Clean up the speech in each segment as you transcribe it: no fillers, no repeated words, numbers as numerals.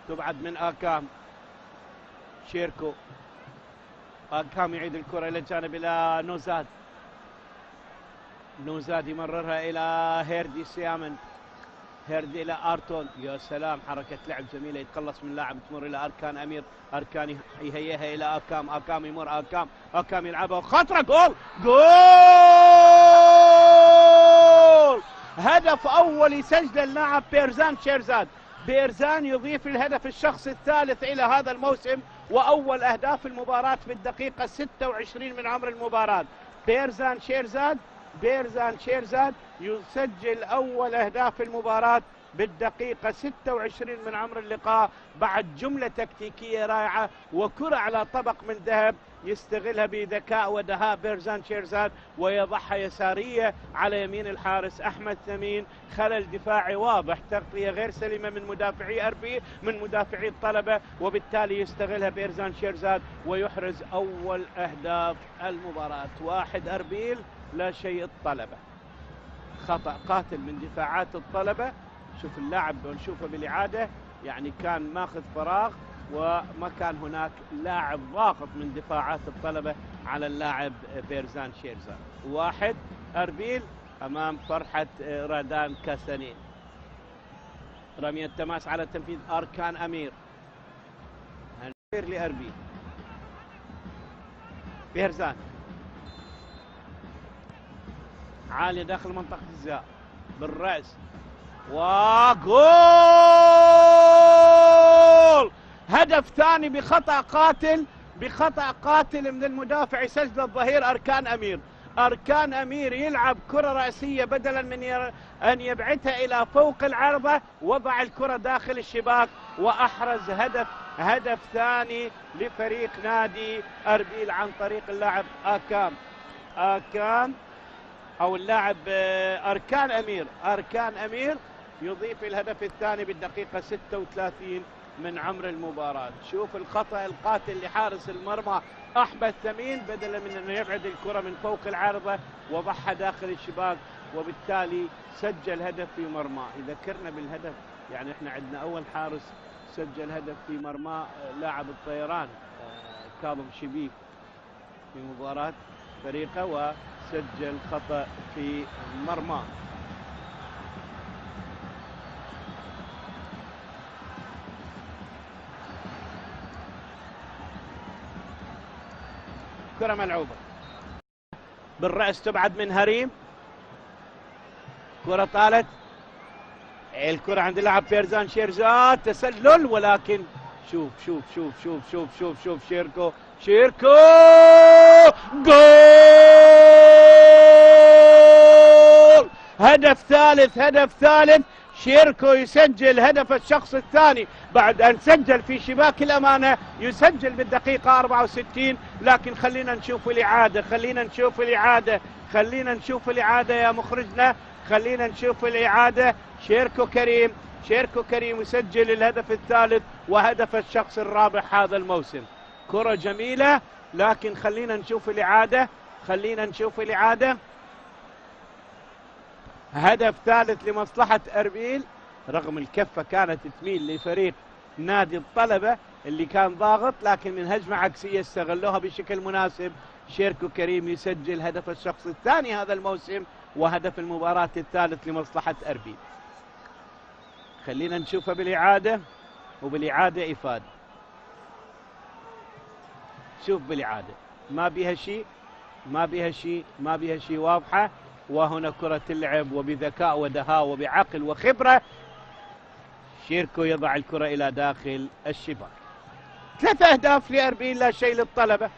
تبعد من آكام. شيركو. آكام يعيد الكرة إلى الجانب إلى نوزاد. نوزاد يمررها إلى هيردي سيامن. هيردي إلى آرتون. يا سلام، حركة لعب جميلة، يتخلص من لاعب، تمر إلى أركان أمير. أركان يهيئها إلى آكام. آكام يمر. آكام يلعبها خطرة. جول. هدف أول يسجل اللاعب بيرزان شيرزاد. بيرزان يضيف الهدف الشخصي الثالث إلى هذا الموسم، وأول أهداف المباراة في الدقيقة 26 من عمر المباراة. بيرزان شيرزاد يسجل أول أهداف المباراة بالدقيقة 26 من عمر اللقاء، بعد جملة تكتيكية رائعة وكرة على طبق من ذهب يستغلها بذكاء ودهاء بيرزان شيرزاد، ويضعها يسارية على يمين الحارس أحمد ثمين. خلل دفاعي واضح، تغطية غير سليمة من مدافعي أربيل، من مدافعي الطلبة، وبالتالي يستغلها بيرزان شيرزاد ويحرز أول أهداف المباراة. 1 أربيل لا شيء الطلبة. خطأ قاتل من دفاعات الطلبة. شوف اللاعب نشوفه بالإعادة، يعني كان ماخذ فراغ وما كان هناك لاعب ضاغط من دفاعات الطلبة على اللاعب بيرزان شيرزاد. 1 أربيل أمام فرحة رادان كاسانين. رمية التماس على تنفيذ أركان أمير. لأربيل. بيرزان عالية داخل منطقة الجزاء بالرأس، وجول! هدف ثاني بخطأ قاتل من المدافع يسجل الظهير أركان أمير. أركان أمير يلعب كرة رأسية بدلا من أن يبعثها إلى فوق العارضة، وضع الكرة داخل الشباك وأحرز هدف ثاني لفريق نادي أربيل عن طريق اللاعب آكام أو اللاعب أركان أمير يضيف الهدف الثاني بالدقيقة 36 من عمر المباراة. شوف الخطأ القاتل لحارس المرمى أحمد ثمين، بدلا من أنه يبعد الكرة من فوق العارضة وضعها داخل الشباك، وبالتالي سجل هدف في مرماه. يذكرنا بالهدف، يعني احنا عندنا أول حارس سجل هدف في مرماه لاعب الطيران كاظم شبيب في مباراة فريقه، وسجل خطأ في مرماه. كرة ملعوبة بالرأس، تبعد من هريم. كرة طالت، الكرة عند اللاعب بيرزان شيرزاد، تسلل، ولكن شوف شوف شوف شوف شوف شوف شوف شيركو جول! هدف ثالث. شيركو يسجل هدف الشخص الثاني بعد أن سجل في شباك الأمانة، يسجل بالدقيقة 64. لكن خلينا نشوف الإعادة يا مخرجنا، خلينا نشوف الإعادة. شيركو كريم يسجل الهدف الثالث وهدف الشخص الرابع هذا الموسم. كرة جميلة، لكن خلينا نشوف الإعادة. هدف ثالث لمصلحة أربيل، رغم الكفة كانت تميل لفريق نادي الطلبة اللي كان ضاغط، لكن من هجمة عكسية استغلوها بشكل مناسب. شيركو كريم يسجل هدف الشخص الثاني هذا الموسم وهدف المباراة الثالث لمصلحة أربيل. خلينا نشوفها بالإعادة، وبالإعادة إفادة. شوف بالإعادة، ما بيها شيء واضحة. وهنا كرة اللعب، وبذكاء ودهاء وبعقل وخبرة شيركو يضع الكرة إلى داخل الشباك. 3 أهداف لأربيل، لا شيء للطلبة.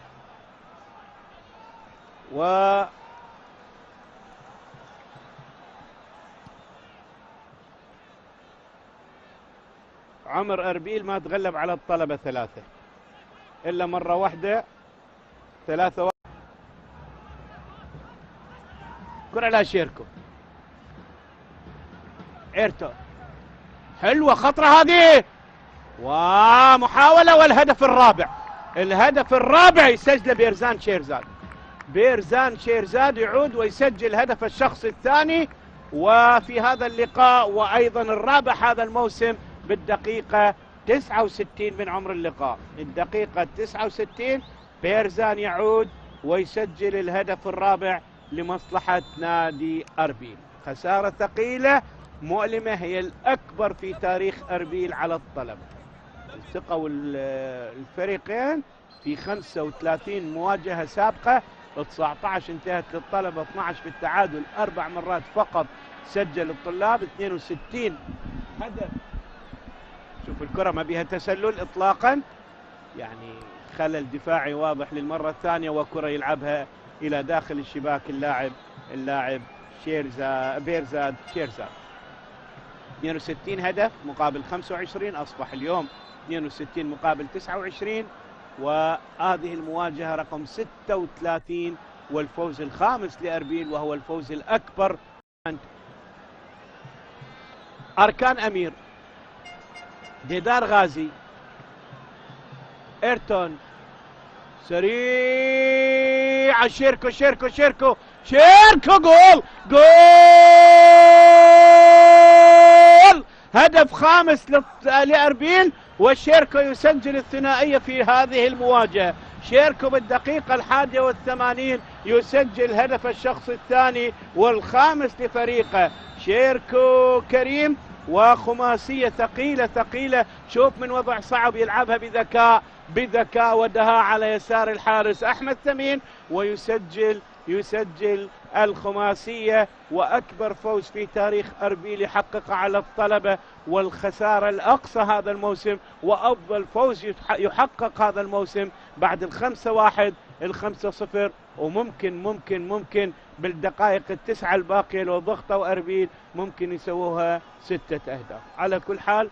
عمر أربيل ما تغلب على الطلبة 3 إلا مرة واحدة. 3-1. كرة على شيركو. ايرتو، حلوة خطرة هذه، ومحاولة، والهدف الرابع يسجله بيرزان شيرزاد يعود ويسجل هدف الشخص الثاني وفي هذا اللقاء، وأيضا الرابع هذا الموسم بالدقيقة 69 من عمر اللقاء. الدقيقة 69 بيرزان يعود ويسجل الهدف الرابع لمصلحة نادي أربيل. خسارة ثقيلة مؤلمة هي الأكبر في تاريخ أربيل على الطلبة. التقوا الفريقين في 35 مواجهة سابقة، 19 انتهت للطلبة، 12 في التعادل، 4 مرات فقط سجل الطلاب، 62 هدف. شوف الكرة ما بها تسلل إطلاقا، يعني خلل دفاعي واضح للمرة الثانية، وكرة يلعبها إلى داخل الشباك اللاعب بيرزاد شيرزاد. 62 هدف مقابل 25، أصبح اليوم 62 مقابل 29، وهذه المواجهة رقم 36 والفوز الخامس لأربيل وهو الفوز الأكبر. أركان أمير، ديدار غازي، إيرتون، سريع، شيركو شيركو شيركو شيركو، جول جول، هدف خامس لأربيل، وشيركو يسجل الثنائية في هذه المواجهة. شيركو بالدقيقة 81 يسجل هدف الشخص الثاني والخامس لفريقه. شيركو كريم، وخماسية ثقيلة. شوف من وضع صعب يلعبها بذكاء ودهاء على يسار الحارس أحمد ثمين، ويسجل الخماسية، وأكبر فوز في تاريخ أربيل يحقق على الطلبة، والخسارة الأقصى هذا الموسم، وأفضل فوز يحقق هذا الموسم بعد 5-1 5-0، وممكن بالدقائق التسعة الباقية لو ضغطوا أربيل ممكن يسووها 6 أهداف. على كل حال